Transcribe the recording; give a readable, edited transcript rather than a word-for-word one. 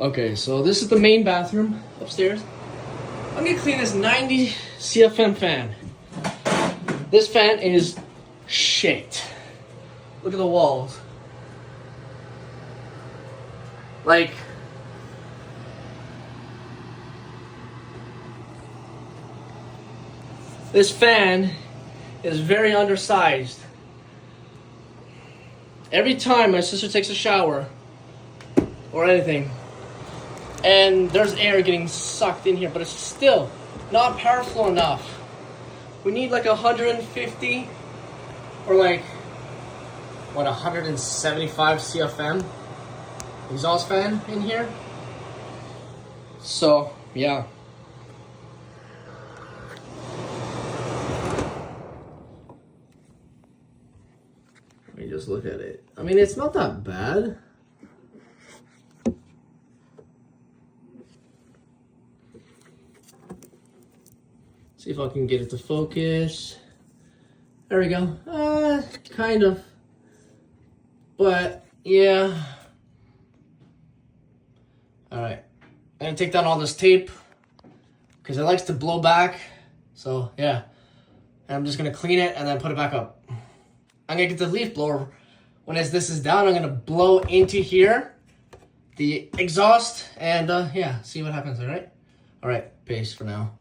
Okay, so this is the main bathroom upstairs. I'm gonna clean this 90 CFM fan. This fan is shit. Look at the walls. Like, this fan is very undersized. Every time my sister takes a shower or anything, and there's air getting sucked in here, but it's still not powerful enough. We need like 150 or like, what, 175 CFM exhaust fan in here. So, yeah. Let me just look at it. I mean, it's not that bad. See if I can get it to focus. There we go. Kind of. But, yeah. Alright. I'm gonna take down all this tape because it likes to blow back. So, yeah. And I'm just gonna clean it and then put it back up. I'm gonna get the leaf blower. When this is down, I'm gonna blow into here, the exhaust, and yeah, see what happens, alright? Alright, peace for now.